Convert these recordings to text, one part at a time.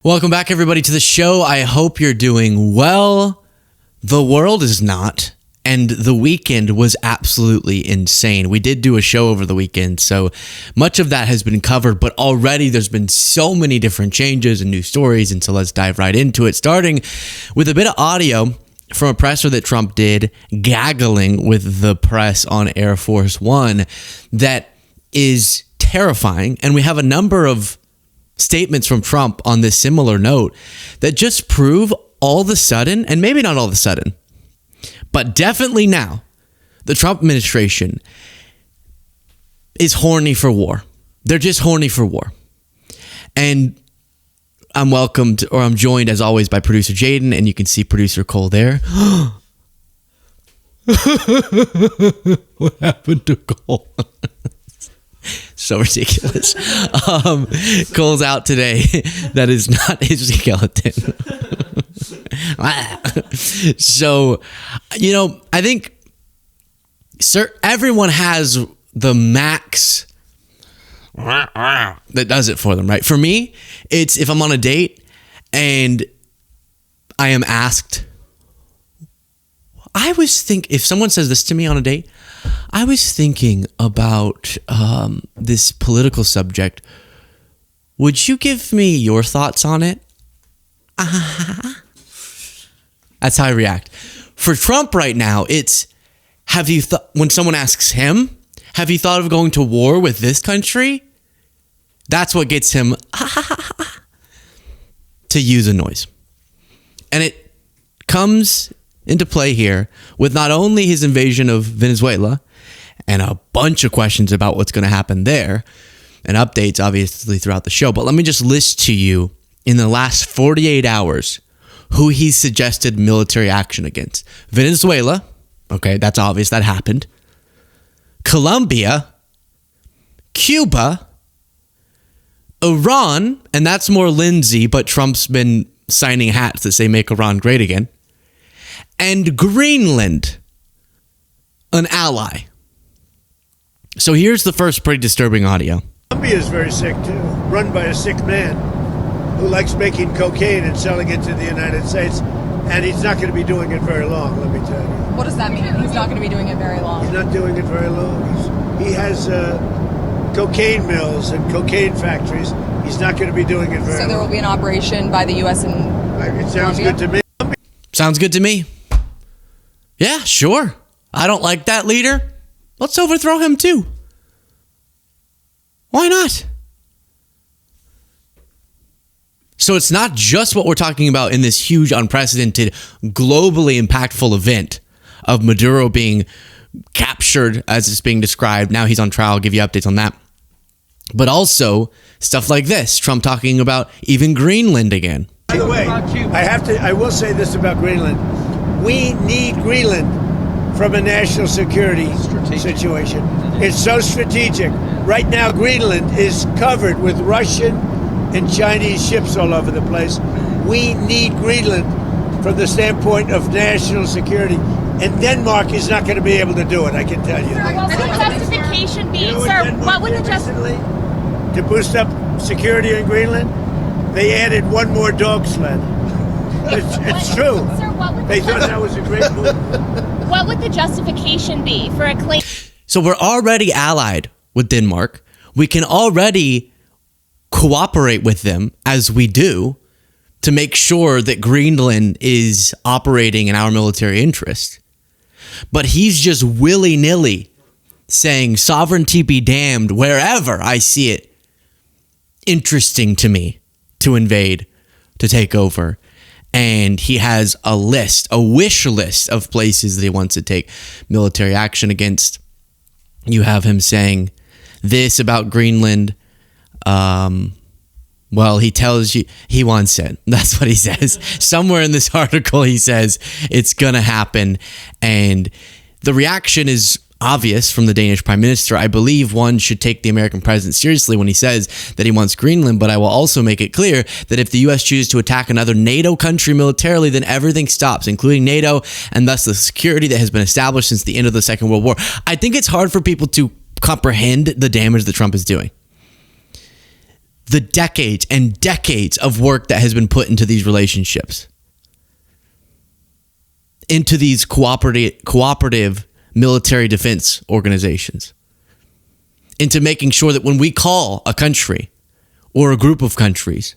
Welcome back, everybody, to the show. I hope you're doing well. The world is not, and the weekend was absolutely insane. We did do a show over the weekend, so much of that has been covered, but already there's been so many different changes and new stories, and so let's dive right into it, starting with a bit of audio from a presser that Trump did, gaggling with the press on Air Force One, that is terrifying, and we have a number of statements from Trump on this similar note that just prove all of a sudden, and maybe not all of a sudden, but definitely now, the Trump administration is horny for war. They're just horny for war. And I'm joined as always by producer Jaden, and you can see producer Cole there. What happened to Cole? So ridiculous. Cole's out today. That is not his skeleton. So, I think everyone has the max that does it for them, right? For me, it's if I'm on a date and I am asked, if someone says this to me on a date, I was thinking about this political subject. Would you give me your thoughts on it? That's how I react. For Trump right now, it's, when someone asks him, have you thought of going to war with this country? That's what gets him to use a noise. And it comes into play here with not only his invasion of Venezuela and a bunch of questions about what's going to happen there and updates obviously throughout the show, but let me just list to you in the last 48 hours who he suggested military action against. Venezuela, okay, that's obvious, that happened. Colombia, Cuba, Iran, and that's more Lindsay, but Trump's been signing hats that say make Iran great again. And Greenland, an ally. So here's the first pretty disturbing audio. Colombia is very sick too, run by a sick man who likes making cocaine and selling it to the United States. And he's not going to be doing it very long, let me tell you. What does that mean? He's not going to be doing it very long. He's not doing it very long. He has cocaine mills and cocaine factories. He's not going to be doing it very long. So there will be an operation by the U.S. and it sounds Colombia? good to me. Sounds good to me. Yeah, sure. I don't like that leader. Let's overthrow him too. Why not? So it's not just what we're talking about in this huge, unprecedented, globally impactful event of Maduro being captured as it's being described. Now he's on trial. I'll give you updates on that. But also stuff like this. Trump talking about even Greenland again. By the way, I will say this about Greenland. We need Greenland from a national security situation. It's so strategic. Right now, Greenland is covered with Russian and Chinese ships all over the place. We need Greenland from the standpoint of national security. And Denmark is not going to be able to do it, I can tell you. Sir, what would the justification be? Sir, what would the justification? To boost up security in Greenland, they added one more dog sled. It's true. Sir, they thought that was a great move. What would the justification be for a claim? So we're already allied with Denmark. We can already cooperate with them as we do to make sure that Greenland is operating in our military interest. But he's just willy-nilly saying sovereignty be damned wherever I see it interesting to me to invade, to take over. And he has a wish list of places that he wants to take military action against. You have him saying this about Greenland. Well, he tells you he wants it. That's what he says. Somewhere in this article, he says it's going to happen. And the reaction is obvious from the Danish prime minister. I believe one should take the American president seriously when he says that he wants Greenland, but I will also make it clear that if the U.S. chooses to attack another NATO country militarily, then everything stops, including NATO, and thus the security that has been established since the end of the Second World War. I think it's hard for people to comprehend the damage that Trump is doing. the decades and decades of work that has been put into these relationships, into these cooperative military defense organizations, into making sure that when we call a country or a group of countries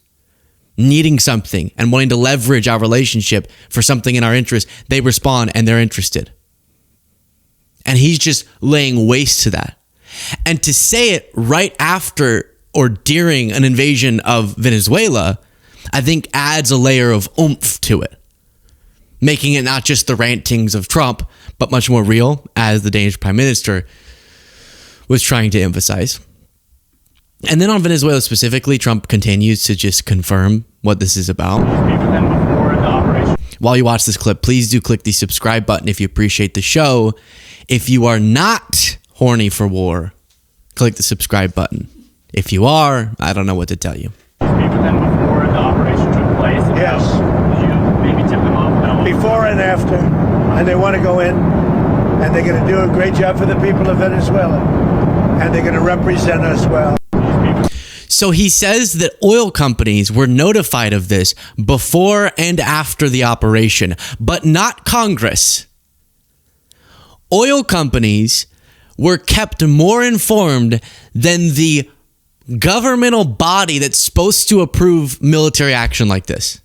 needing something and wanting to leverage our relationship for something in our interest, they respond and they're interested. And he's just laying waste to that. And to say it right after or during an invasion of Venezuela, I think adds a layer of oomph to it, making it not just the rantings of Trump, but much more real, as the Danish prime minister was trying to emphasize. And then on Venezuela specifically, Trump continues to just confirm what this is about. While you watch this clip, please do click the subscribe button if you appreciate the show. If you are not horny for war, click the subscribe button. If you are, I don't know what to tell you. Before the operation took place, Yes. Did you maybe tip them off? Before and after. And they want to go in, and they're going to do a great job for the people of Venezuela. And they're going to represent us well. So he says that oil companies were notified of this before and after the operation, but not Congress. Oil companies were kept more informed than the governmental body that's supposed to approve military action like this.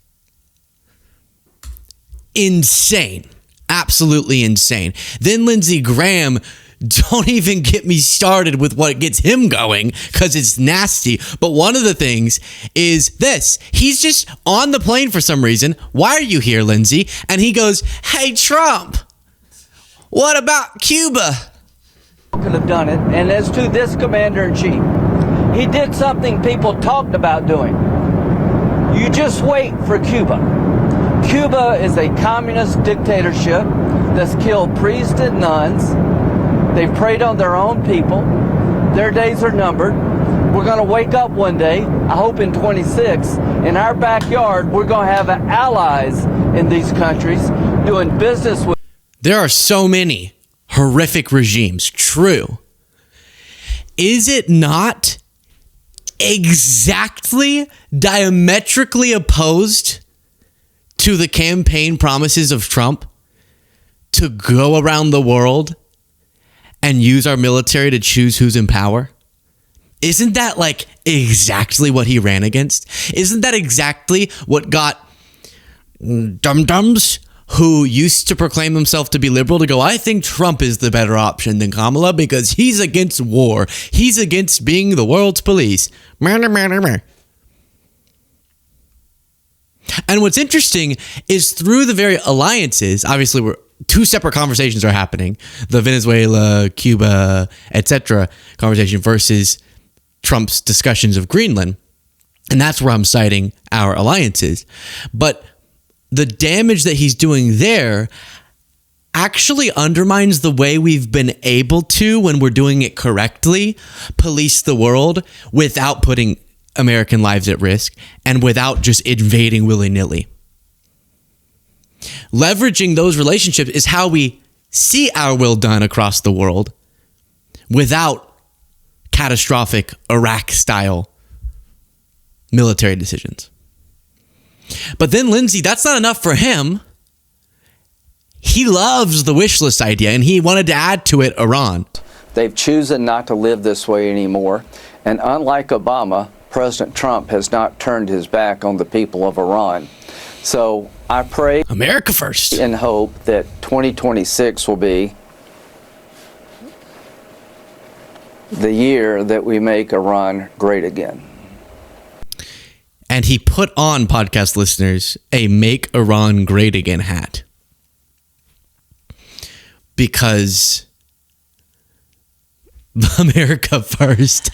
Insane. Absolutely insane. Then Lindsey Graham, don't even get me started with what gets him going, because it's nasty. But one of the things is this. He's just on the plane for some reason. Why are you here, Lindsey? And he goes, hey, Trump, what about Cuba? Could have done it. And as to this commander-in-chief, he did something people talked about doing. You just wait for Cuba. Cuba is a communist dictatorship that's killed priests and nuns. They've preyed on their own people. Their days are numbered. We're going to wake up one day, I hope in 26, in our backyard, we're going to have allies in these countries doing business with. There are so many horrific regimes. True. Is it not exactly diametrically opposed to the campaign promises of Trump to go around the world and use our military to choose who's in power? Isn't that like exactly what he ran against? Isn't that exactly what got dum-dums who used to proclaim himself to be liberal to go, I think Trump is the better option than Kamala because he's against war. He's against being the world's police. And what's interesting is through the very alliances, obviously two separate conversations are happening. The Venezuela, Cuba, etc. conversation versus Trump's discussions of Greenland. And that's where I'm citing our alliances. But the damage that he's doing there actually undermines the way we've been able to, when we're doing it correctly, police the world without putting American lives at risk and without just invading willy-nilly. Leveraging those relationships is how we see our will done across the world without catastrophic Iraq-style military decisions. But then Lindsey, that's not enough for him. He loves the wish list idea, and he wanted to add to it Iran. They've chosen not to live this way anymore. And unlike Obama, President Trump has not turned his back on the people of Iran. So I pray America first and hope that 2026 will be the year that we make Iran great again. And he put on, podcast listeners, a Make Iran Great Again hat. Because America first.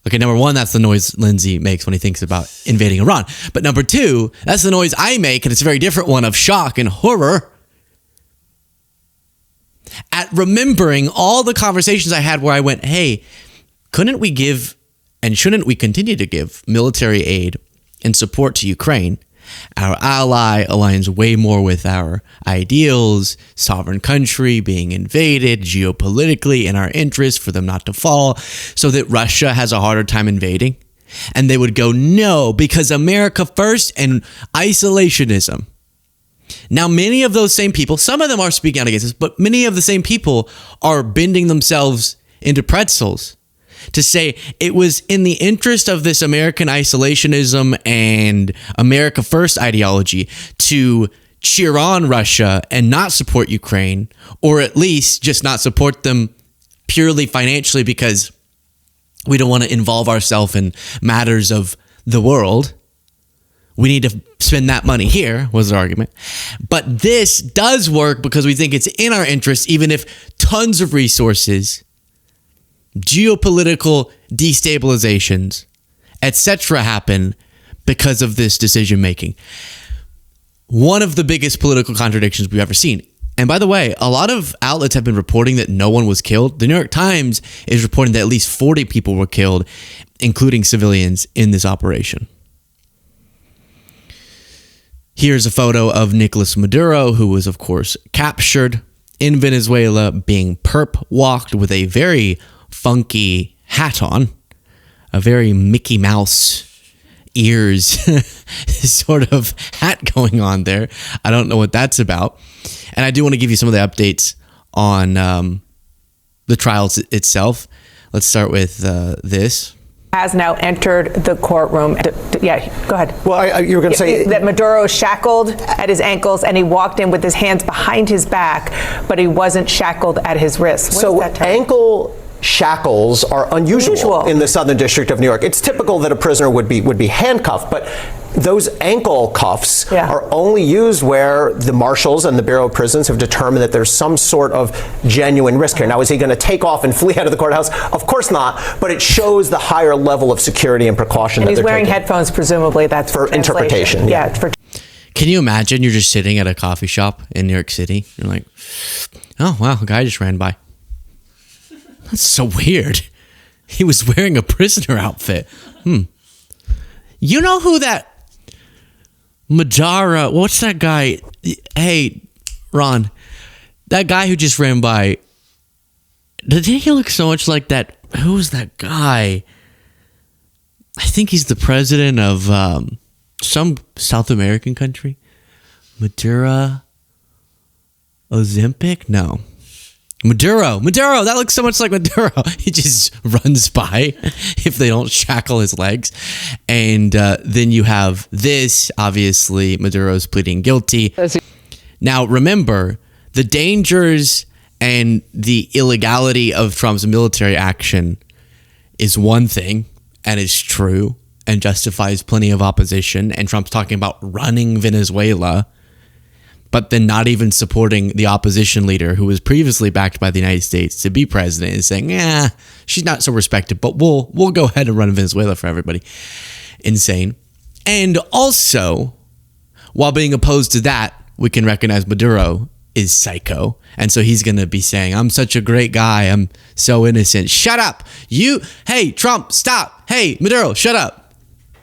Okay, number one, that's the noise Lindsey makes when he thinks about invading Iran. But number two, that's the noise I make, and it's a very different one of shock and horror at remembering all the conversations I had where I went, hey, couldn't we give and shouldn't we continue to give military aid and support to Ukraine our ally, aligns way more with our ideals, sovereign country being invaded geopolitically in our interest for them not to fall, so that Russia has a harder time invading. And they would go, no, because America first and isolationism. Now, many of those same people, some of them are speaking out against this, but many of the same people are bending themselves into pretzels to say it was in the interest of this American isolationism and America first ideology to cheer on Russia and not support Ukraine, or at least just not support them purely financially because we don't want to involve ourselves in matters of the world. We need to spend that money here, was the argument. But this does work because we think it's in our interest, even if tons of resources, geopolitical destabilizations, etc. happen because of this decision making. One of the biggest political contradictions we've ever seen. And by the way, a lot of outlets have been reporting that no one was killed. The New York Times is reporting that at least 40 people were killed, including civilians, in this operation. Here's a photo of Nicolas Maduro, who was, of course, captured in Venezuela, being perp walked with a very funky hat on, a very Mickey Mouse ears sort of hat going on there. I don't know what that's about. And I do want to give you some of the updates on the trial itself. Let's start with this. Has now entered the courtroom. Yeah, go ahead. Well, you were going to say that Maduro shackled at his ankles, and he walked in with his hands behind his back, but he wasn't shackled at his wrists. So ankle shackles are unusual in the Southern District of New York. It's typical that a prisoner would be handcuffed, but those ankle cuffs are only used where the marshals and the Bureau of Prisons have determined that there's some sort of genuine risk here. Now, is he going to take off and flee out of the courthouse? Of course not, but it shows the higher level of security and precaution and that they're he's wearing taking. headphones, presumably that's for interpretation. Yeah. Can you imagine you're just sitting at a coffee shop in New York City? You're like, oh, wow, a guy just ran by. That's so weird. He was wearing a prisoner outfit. You know who that Madara, what's that guy? Hey, Ron, that guy who just ran by, didn't he look so much like that? Who's that guy? I think he's the president of some South American country. Maduro Ozempic? No. Maduro, that looks so much like Maduro. He just runs by if they don't shackle his legs. And then you have this, obviously, Maduro's pleading guilty. Now, remember, the dangers and the illegality of Trump's military action is one thing, and is true, and justifies plenty of opposition. And Trump's talking about running Venezuela, but then not even supporting the opposition leader who was previously backed by the United States to be president and saying, she's not so respected, but we'll go ahead and run Venezuela for everybody. Insane. And also, while being opposed to that, we can recognize Maduro is psycho. And so he's going to be saying, I'm such a great guy. I'm so innocent. Shut up. Hey, Trump, stop. Hey, Maduro, shut up.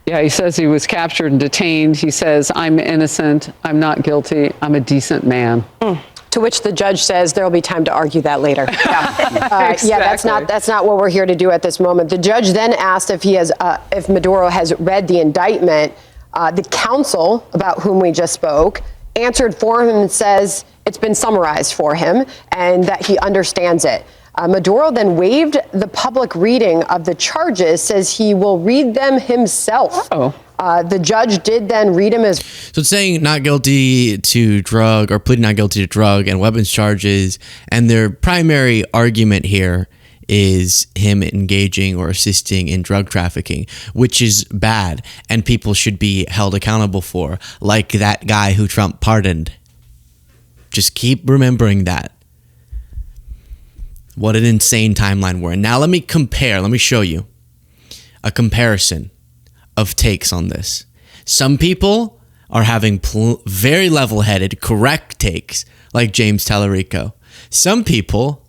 Yeah, he says he was captured and detained. He says, I'm innocent. I'm not guilty. I'm a decent man. To which the judge says there will be time to argue that later. Exactly. Yeah, that's not what we're here to do at this moment. The judge then asked if Maduro has read the indictment. The counsel, about whom we just spoke, answered for him and says it's been summarized for him and that he understands it. Maduro then waived the public reading of the charges, says he will read them himself. The judge did then read him as... So it's saying not guilty to drug, or pleading not guilty to drug and weapons charges. And their primary argument here is him engaging or assisting in drug trafficking, which is bad and people should be held accountable for, like that guy who Trump pardoned. Just keep remembering that. What an insane timeline we're in. Now let me show you a comparison of takes on this. Some people are having very level-headed, correct takes, like James Tallarico. Some people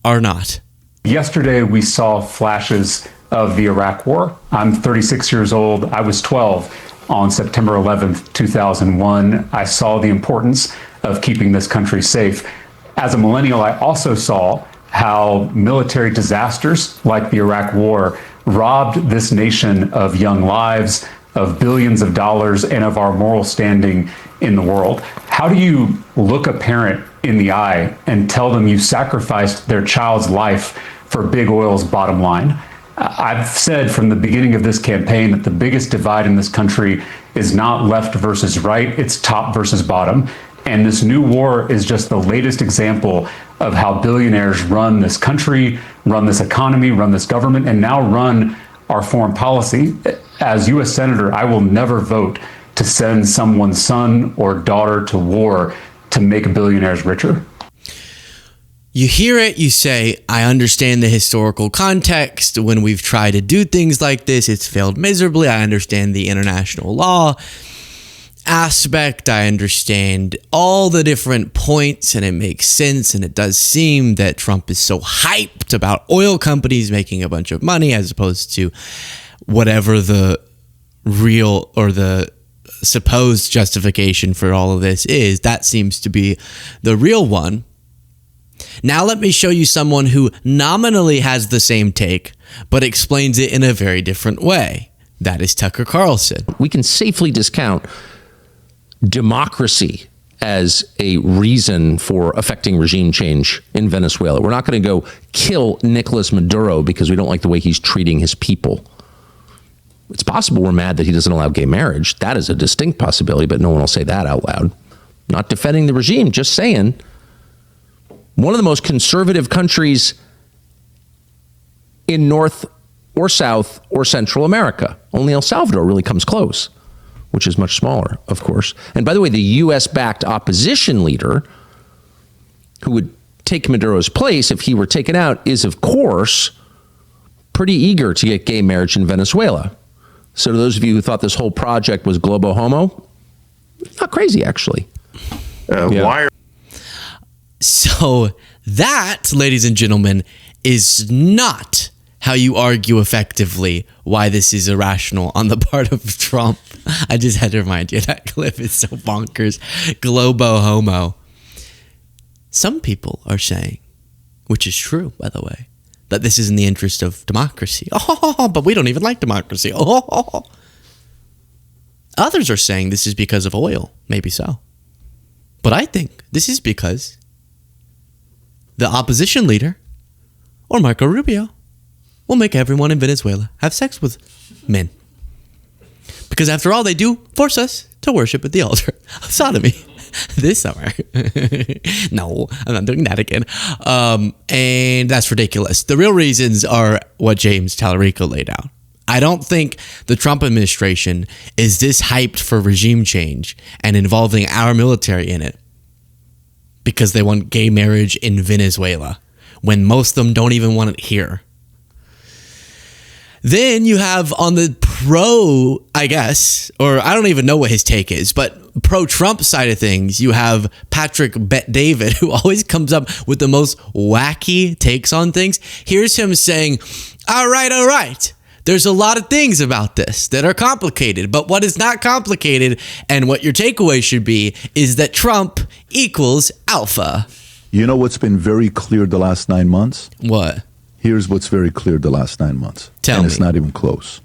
are not. Yesterday, we saw flashes of the Iraq War. I'm 36 years old. I was 12. on September 11th, 2001. I saw the importance of keeping this country safe. As a millennial, I also saw how military disasters like the Iraq War robbed this nation of young lives, of billions of dollars, and of our moral standing in the world. How do you look a parent in the eye and tell them you sacrificed their child's life for big oil's bottom line? I've said from the beginning of this campaign that the biggest divide in this country is not left versus right, it's top versus bottom. And this new war is just the latest example of how billionaires run this country, run this economy, run this government, and now run our foreign policy. As U.S. Senator, I will never vote to send someone's son or daughter to war to make billionaires richer. You hear it, you say, I understand the historical context. When we've tried to do things like this, it's failed miserably. I understand the international law aspect. I understand all the different points, and it makes sense. And it does seem that Trump is so hyped about oil companies making a bunch of money as opposed to whatever the real or the supposed justification for all of this is. That seems to be the real one. Now let me show you someone who nominally has the same take, but explains it in a very different way. That is Tucker Carlson. We can safely discount democracy as a reason for affecting regime change in Venezuela. We're not going to go kill Nicolas Maduro because we don't like the way he's treating his people. It's possible we're mad that he doesn't allow gay marriage. That is a distinct possibility, but no one will say that out loud. Not defending the regime, just saying. One of the most conservative countries in North or South or Central America. Only El Salvador really comes close, which is much smaller, of course. And by the way, the U.S.-backed opposition leader who would take Maduro's place if he were taken out is, of course, pretty eager to get gay marriage in Venezuela. So to those of you who thought this whole project was globo homo, not crazy, actually. Why? So that, ladies and gentlemen, is not how you argue effectively why this is irrational on the part of Trump. I just had to remind you, that clip is so bonkers. Globo homo. Some people are saying, which is true, by the way, that this is in the interest of democracy. Oh, but we don't even like democracy. Oh. Others are saying this is because of oil. Maybe so. But I think this is because the opposition leader, or Marco Rubio, will make everyone in Venezuela have sex with men. Because after all, they do force us to worship at the altar of sodomy this summer. No, I'm not doing that again. And that's ridiculous. The real reasons are what James Tallarico laid out. I don't think the Trump administration is this hyped for regime change and involving our military in it because they want gay marriage in Venezuela, when most of them don't even want it here. Then you have on the pro, I guess, or I don't even know what his take is, but pro-Trump side of things, you have Patrick Bet-David, who always comes up with the most wacky takes on things. Here's him saying, all right. There's a lot of things about this that are complicated, but what is not complicated and what your takeaway should be is that Trump equals alpha. You know what's been very clear the last 9 months? What? Here's what's very clear the last 9 months. Tell me. It's not even close.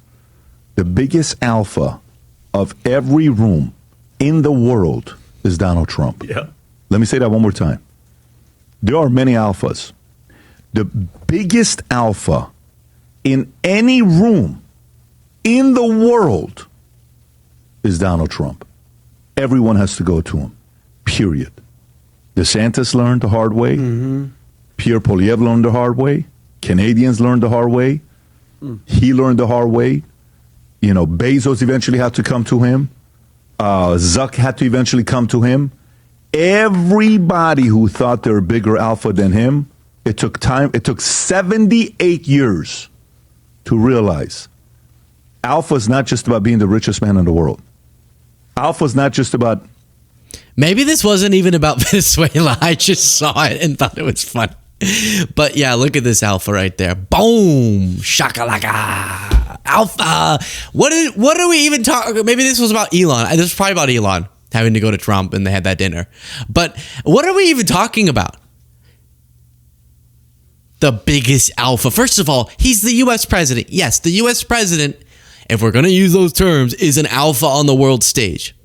The biggest alpha of every room in the world is Donald Trump. Yeah. Let me say that one more time. There are many alphas. The biggest alpha in any room in the world is Donald Trump. Everyone has to go to him, period. DeSantis learned the hard way. Mm-hmm. Pierre Poilievre learned the hard way. Canadians learned the hard way. He learned the hard way. You know, Bezos eventually had to come to him. Zuck had to eventually come to him. Everybody who thought they were bigger alpha than him, it took time. It took 78 years to realize alpha is not just about being the richest man in the world. Alpha is not just about... Maybe this wasn't even about Venezuela. I just saw it and thought it was fun. But yeah, look at this alpha right there. Boom, shakalaka, alpha. What are we even talking? Maybe this was about Elon. This was probably about Elon having to go to Trump and they had that dinner. But what are we even talking about? The biggest alpha. First of all, he's the U.S. president. Yes, the U.S. president, if we're going to use those terms, is an alpha on the world stage.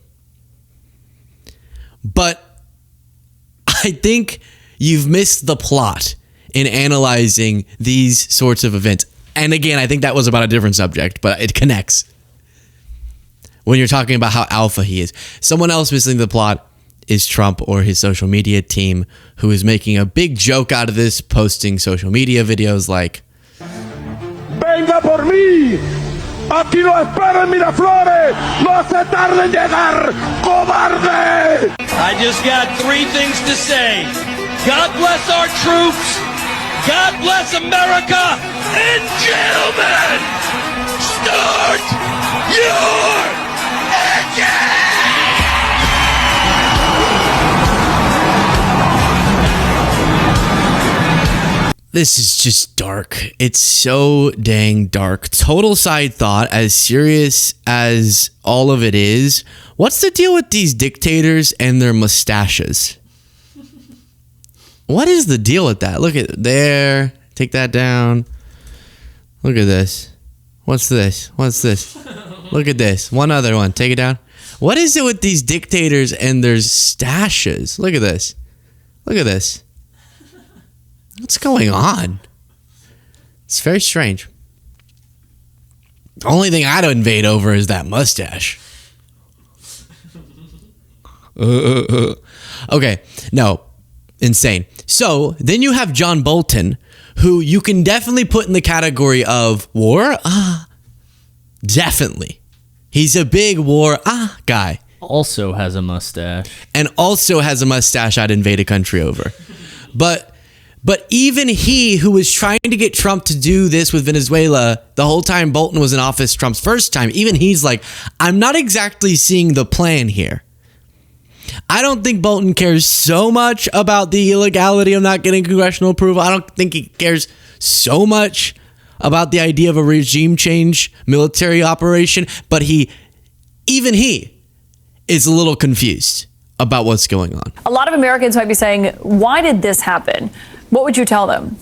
But I think you've missed the plot in analyzing these sorts of events. And again, I think that was about a different subject, but it connects. When you're talking about how alpha he is. Someone else missing the plot is Trump or his social media team, who is making a big joke out of this, posting social media videos like, Venga por mí. Aquí lo espero en Miraflores. No se tarde en llegar, cobarde. I just got 3 things to say. God bless our troops. God bless America. And gentlemen, start your engine. This is just dark. It's so dang dark. Total side thought, as serious as all of it is. What's the deal with these dictators and their mustaches? What is the deal with that? Look at there. Take that down. Look at this. What's this? What's this? Look at this. One other one. Take it down. What is it with these dictators and their stashes? Look at this. Look at this. What's going on? It's very strange. The only thing I'd invade over is that mustache. Okay, no, insane. So then you have John Bolton, who you can definitely put in the category of war. Definitely. He's a big war guy. Also has a mustache. And also has a mustache I'd invade a country over. But even he, who was trying to get Trump to do this with Venezuela the whole time Bolton was in office, Trump's first time, even he's like, I'm not exactly seeing the plan here. I don't think Bolton cares so much about the illegality of not getting congressional approval. I don't think he cares so much about the idea of a regime change military operation, but even he is a little confused about what's going on. A lot of Americans might be saying, why did this happen? What would you tell them?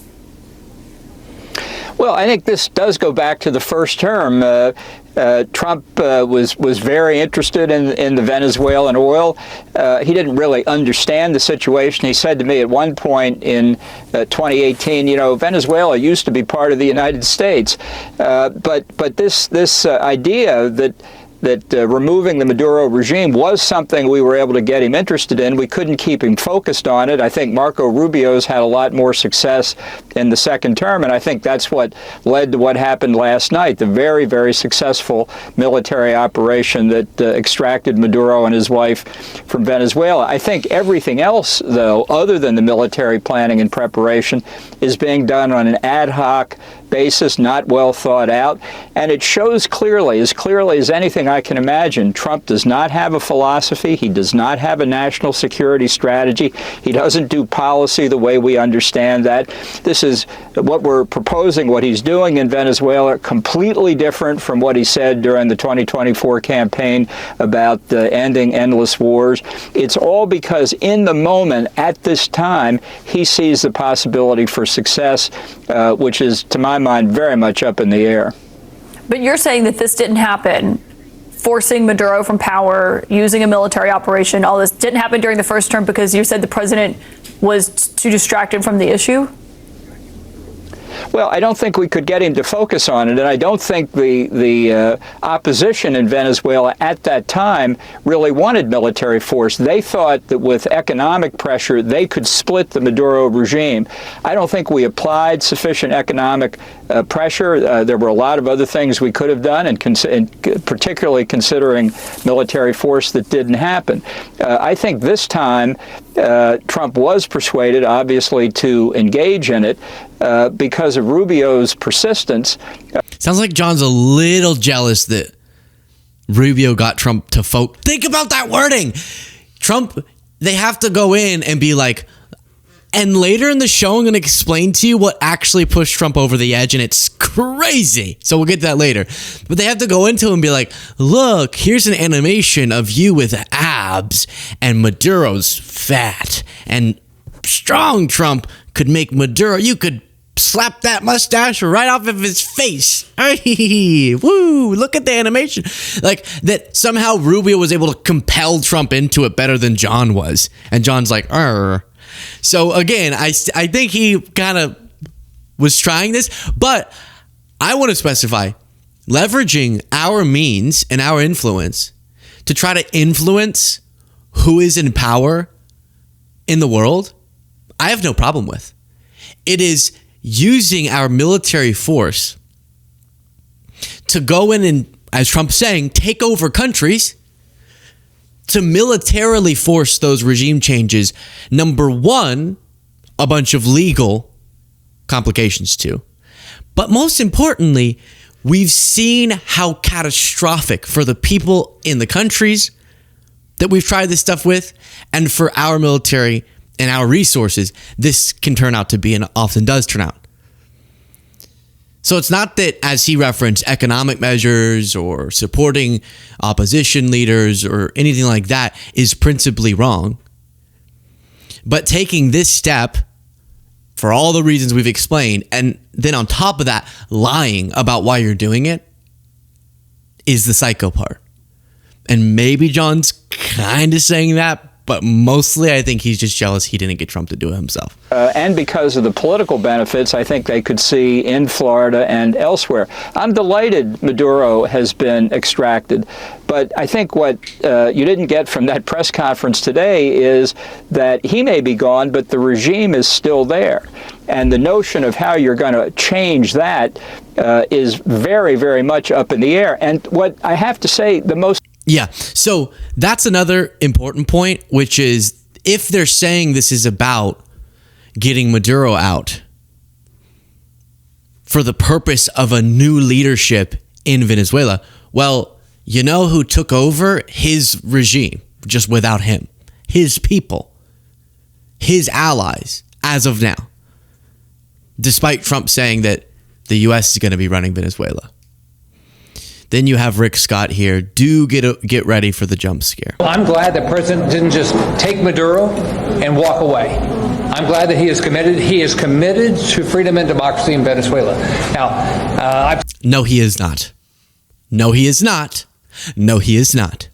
Well, I think this does go back to the first term. Trump was very interested in the Venezuelan oil. He didn't really understand the situation. He said to me at one point in 2018, Venezuela used to be part of the United States. But this idea that removing the Maduro regime was something we were able to get him interested in. We couldn't keep him focused on it. I think Marco Rubio's had a lot more success in the second term, and I think that's what led to what happened last night, the very, very successful military operation that extracted Maduro and his wife from Venezuela. I think everything else, though, other than the military planning and preparation, is being done on an ad hoc basis, not well thought out, and it shows clearly as anything I can imagine, Trump does not have a philosophy. He does not have a national security strategy. He doesn't do policy the way we understand that. This is what we're proposing, what he's doing in Venezuela, completely different from what he said during the 2024 campaign about ending endless wars. It's all because in the moment, at this time, he sees the possibility for success, which is, to my mind, very much up in the air. But you're saying that this didn't happen, forcing Maduro from power, using a military operation, all this didn't happen during the first term because you said the president was too distracted from the issue? Well, I don't think we could get him to focus on it, and I don't think the opposition in Venezuela at that time really wanted military force. They thought that with economic pressure, they could split the Maduro regime. I don't think we applied sufficient economic pressure. There were a lot of other things we could have done, and particularly considering military force that didn't happen. I think this time Trump was persuaded, obviously, to engage in it because of Rubio's persistence. Sounds like John's a little jealous that Rubio got Trump to think about that wording. Trump, they have to go in and be like, And later in the show, I'm going to explain to you what actually pushed Trump over the edge, and it's crazy. So we'll get to that later. But they have to go into it and be like, look, here's an animation of you with abs, and Maduro's fat. And strong Trump could make Maduro, you could slap that mustache right off of his face. Hey, woo, look at the animation. Like that somehow Rubio was able to compel Trump into it better than John was. And John's like, So again, I think he kind of was trying this, but I want to specify leveraging our means and our influence to try to influence who is in power in the world. I have no problem with. It is using our military force to go in and, as Trump's saying, take over countries, to militarily force those regime changes. Number one, a bunch of legal complications too. But most importantly, we've seen how catastrophic for the people in the countries that we've tried this stuff with, and for our military and our resources, this can turn out to be, and often does turn out. So it's not that, as he referenced, economic measures or supporting opposition leaders or anything like that is principally wrong. But taking this step, for all the reasons we've explained, and then on top of that, lying about why you're doing it, is the psycho part. And maybe John's kind of saying that, but mostly I think he's just jealous he didn't get Trump to do it himself. And because of the political benefits I think they could see in Florida and elsewhere. I'm delighted Maduro has been extracted. But I think what you didn't get from that press conference today is that he may be gone, but the regime is still there. And the notion of how you're going to change that is very, very much up in the air. And what I have to say, the most... Yeah, so that's another important point, which is if they're saying this is about getting Maduro out for the purpose of a new leadership in Venezuela, well, you know who took over his regime just without him? His people, his allies, as of now, despite Trump saying that the U.S. is going to be running Venezuela. Then you have Rick Scott here. Do get ready for the jump scare. I'm glad the president didn't just take Maduro and walk away. I'm glad that he is committed. He is committed to freedom and democracy in Venezuela. Now, no, he is not. No, he is not. No, he is not.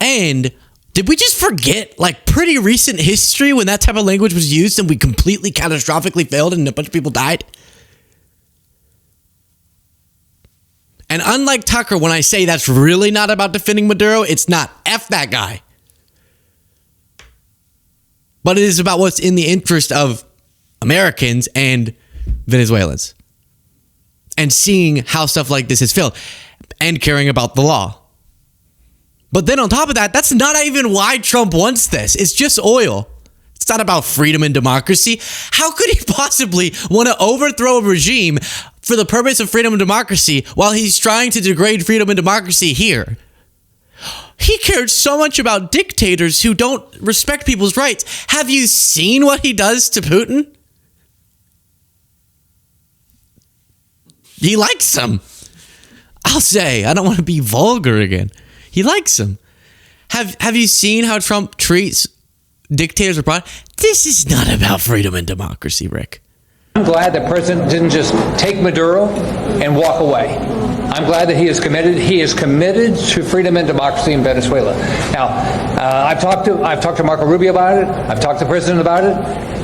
And did we just forget like pretty recent history when that type of language was used and we completely catastrophically failed and a bunch of people died? And unlike Tucker, when I say that's really not about defending Maduro, it's not. F that guy. But it is about what's in the interest of Americans and Venezuelans. And seeing how stuff like this is failed. And caring about the law. But then on top of that, that's not even why Trump wants this. It's just oil. It's not about freedom and democracy. How could he possibly want to overthrow a regime for the purpose of freedom and democracy while he's trying to degrade freedom and democracy here? He cared so much about dictators who don't respect people's rights. Have you seen what he does to Putin? He likes him. I'll say, I don't want to be vulgar again. He likes him. Have you seen how Trump treats dictators abroad? This is not about freedom and democracy, Rick. I'm glad the president didn't just take Maduro and walk away. I'm glad that he is committed. He is committed to freedom and democracy in Venezuela. Now, I've talked to Marco Rubio about it. I've talked to the president about it.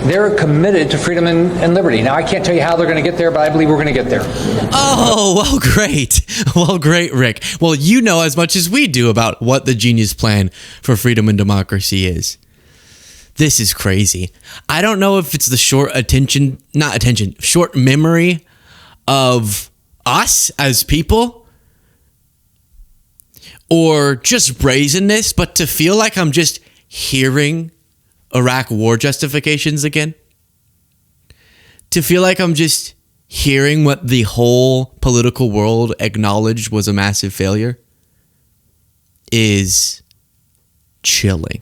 They're committed to freedom and liberty. Now, I can't tell you how they're going to get there, but I believe we're going to get there. Oh, well, great. Well, great, Rick. Well, you know as much as we do about what the genius plan for freedom and democracy is. This is crazy. I don't know if it's the short memory of us as people or just brazenness, but to feel like I'm just hearing Iraq war justifications again. To feel like I'm just hearing what the whole political world acknowledged was a massive failure is chilling.